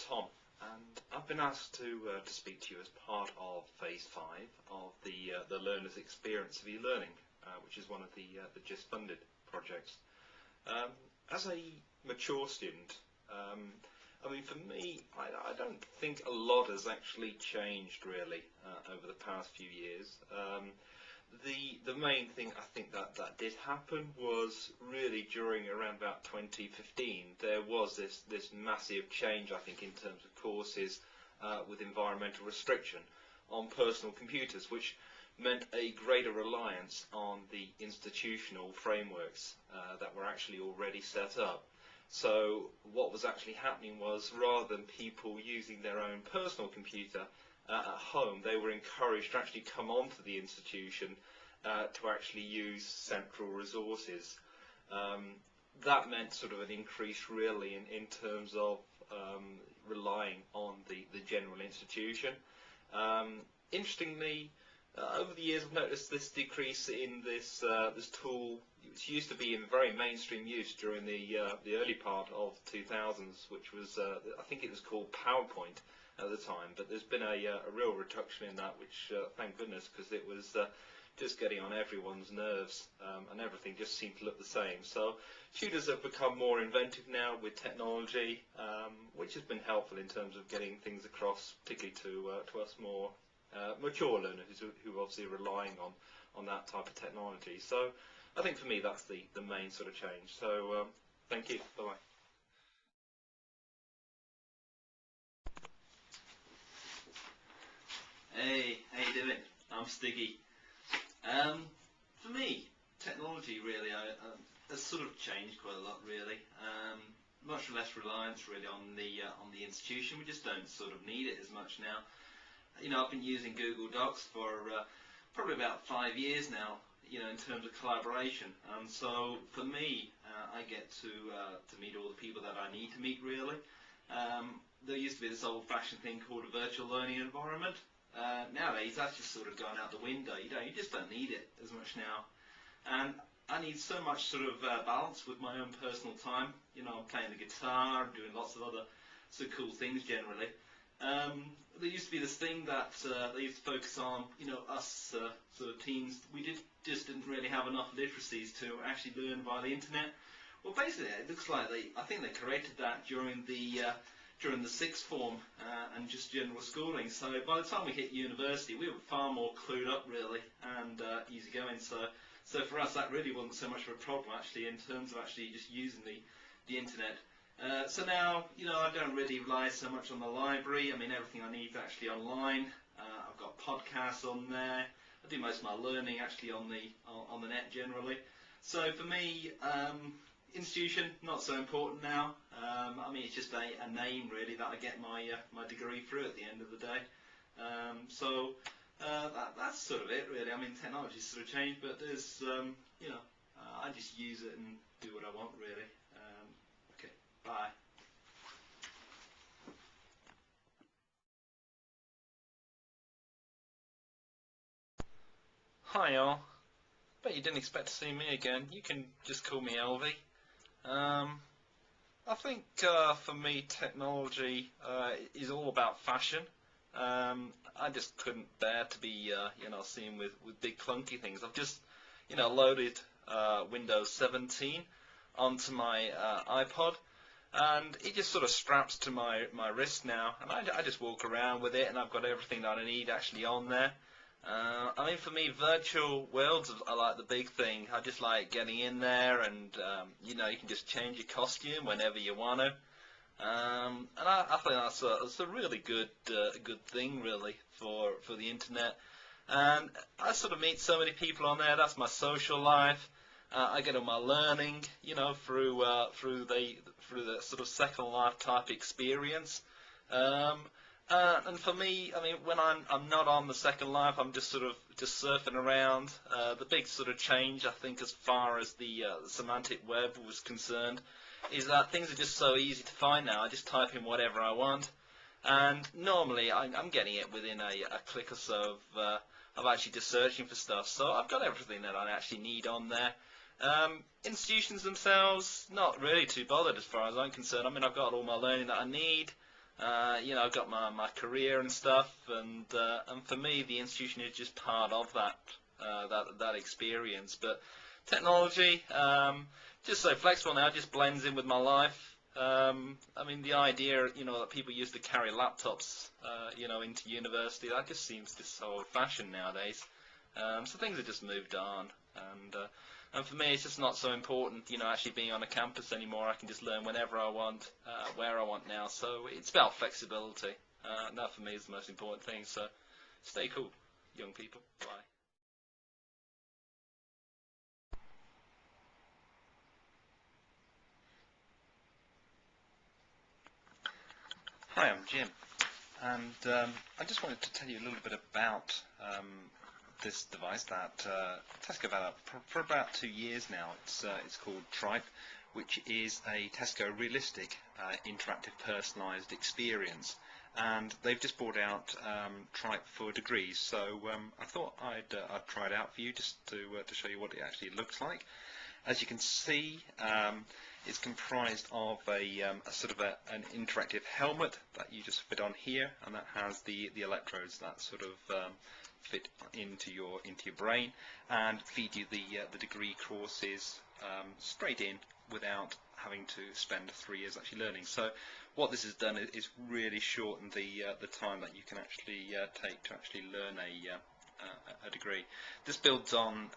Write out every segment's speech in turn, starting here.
Tom, and I've been asked to speak to you as part of Phase 5 of the Learner's Experience of E-Learning, which is one of the JISC funded projects. As a mature student, I mean, for me, I don't think a lot has actually changed really over the past few years. The main thing I think that did happen was really during around about 2015. There was this massive change, I think, in terms of courses with environmental restriction on personal computers, which meant a greater reliance on the institutional frameworks that were actually already set up. So what was actually happening was, rather than people using their own personal computer at home, they were encouraged to actually come onto the institution to actually use central resources. That meant sort of an increase really in terms of relying on the general institution. Interestingly, over the years I've noticed this decrease in this tool. It used to be in very mainstream use during the early part of 2000s, which was I think it was called PowerPoint at the time, but there's been a real reduction in that, which thank goodness, because it was just getting on everyone's nerves, and everything just seemed to look the same. So tutors have become more inventive now with technology, which has been helpful in terms of getting things across, particularly to us more mature learners who obviously are relying on that type of technology. So I think for me that's the main sort of change. So thank you. Bye-bye. Hey, how you doing? I'm Stiggy. For me, technology really has sort of changed quite a lot really. Much less reliance really on the institution. We just don't sort of need it as much now. You know, I've been using Google Docs for probably about 5 years now, you know, in terms of collaboration. And so for me, I get to meet all the people that I need to meet really. There used to be this old-fashioned thing called a virtual learning environment. Nowadays that's just sort of gone out the window. You just don't need it as much now. And I need so much sort of balance with my own personal time. You know, I'm playing the guitar, I'm doing lots of other sort of cool things generally. There used to be this thing that they used to focus on, you know, us sort of teens. We just didn't really have enough literacies to actually learn via the internet. Well, basically, it looks like I think they created that during the sixth form and just general schooling. So by the time we hit university, we were far more clued up really and easygoing. So for us, that really wasn't so much of a problem actually in terms of actually just using the internet. So now, you know, I don't really rely so much on the library. I mean, everything I need is actually online. I've got podcasts on there. I do most of my learning actually on the net generally. So for me, institution not so important now. I mean, it's just a name really that I get my degree through at the end of the day. So that's sort of it really. I mean, technology's sort of changed, but there's you know, I just use it and do what I want really. Okay, bye. Hi all. Bet you didn't expect to see me again. You can just call me Elvie. I think for me technology is all about fashion. I just couldn't bear to be you know, seen with big clunky things. I've just, you know, loaded Windows 17 onto my iPod, and it just sort of straps to my wrist now, and I just walk around with it, and I've got everything that I need actually on there. I mean, for me, virtual worlds are like the big thing. I just like getting in there, and you know, you can just change your costume whenever you want to. And I think that's a really good thing, really, for the internet. And I sort of meet so many people on there. That's my social life. I get all my learning, you know, through the sort of Second Life type experience. And for me, I mean, when I'm not on the Second Life, I'm just sort of surfing around. The big sort of change, I think, as far as the semantic web was concerned, is that things are just so easy to find now. I just type in whatever I want, and normally I'm getting it within a click or so of actually just searching for stuff. So I've got everything that I actually need on there. Institutions themselves, not really too bothered as far as I'm concerned. I mean, I've got all my learning that I need. I've got my career and stuff, and for me, the institution is just part of that experience. But technology, just so flexible now, just blends in with my life. I mean, the idea, that people used to carry laptops, into university, that just seems just so old-fashioned nowadays. So things have just moved on, and for me, it's just not so important, actually being on a campus anymore. I can just learn whenever I want, where I want now. So it's about flexibility. That for me is the most important thing. So stay cool, young people. Bye. Hi, I'm Jim, and I just wanted to tell you a little bit about this device that Tesco have had up for about 2 years now. It's called Tripe, which is a Tesco realistic, interactive, personalised experience. And they've just brought out Tripe for degrees. So I thought I'd try it out for you just to show you what it actually looks like. As you can see, it's comprised of a sort of an interactive helmet that you just fit on here, and that has the electrodes that sort of fit into your brain and feed you the degree courses straight in without having to spend 3 years actually learning. So what this has done is really shortened the time that you can actually take to actually learn a degree. This builds on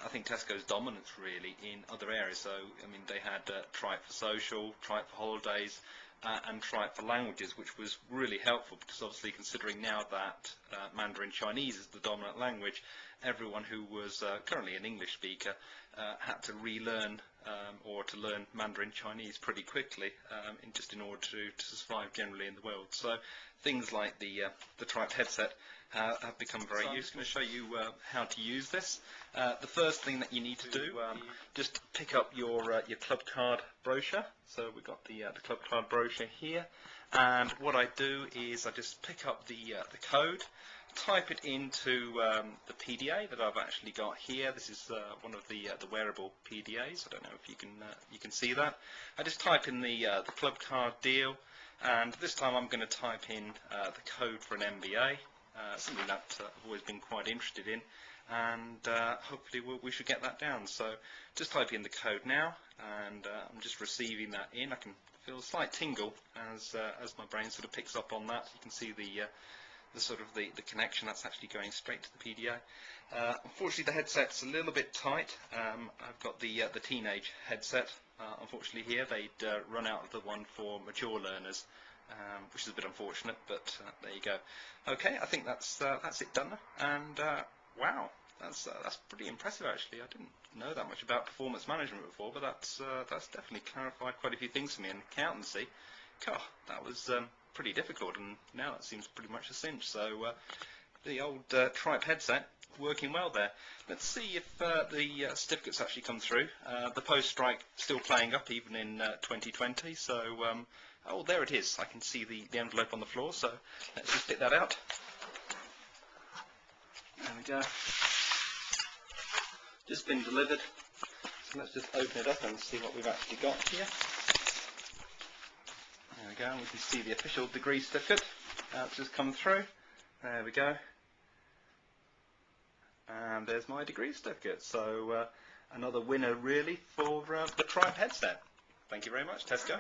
I think Tesco's dominance really in other areas. So I mean, they had Tripe for social, Tripe for holidays, and Tripe for languages, which was really helpful because obviously considering now that Mandarin Chinese is the dominant language, everyone who was currently an English speaker had to relearn or to learn Mandarin Chinese pretty quickly in order to survive generally in the world. So things like the Tripe headset have become very useful. I'm just going to show you how to use this. The first thing that you need to do, just pick up your club card brochure. So we've got the club card brochure here, and what I do is I just pick up the code, type it into the PDA that I've actually got here. This is one of the wearable PDAs. I don't know if you can see that. I just type in the club card deal, and this time I'm going to type in the code for an MBA. Something that I've always been quite interested in, and hopefully we should get that down. So just type in the code now, and I'm just receiving that in. I can feel a slight tingle as my brain sort of picks up on that. You can see the sort of the connection that's actually going straight to the PDA. Unfortunately, the headset's a little bit tight. I've got the teenage headset. Unfortunately, here they'd run out of the one for mature learners. Which is a bit unfortunate, but there you go. Okay, I think that's it done, and wow, that's pretty impressive actually. I didn't know that much about performance management before, but that's definitely clarified quite a few things for me in accountancy. God, that was pretty difficult, and now it seems pretty much a cinch. So the old Tripe headset working well there. Let's see if the certificates actually come through. The post-strike still playing up even in 2020, so oh, there it is. I can see the envelope on the floor, so let's just pick that out. There we go. Just been delivered. So let's just open it up and see what we've actually got here. There we go. We can see the official degree certificate. That's just come through. There we go. And there's my degree certificate. So another winner really for the Tripe headset. Thank you very much, Tesco.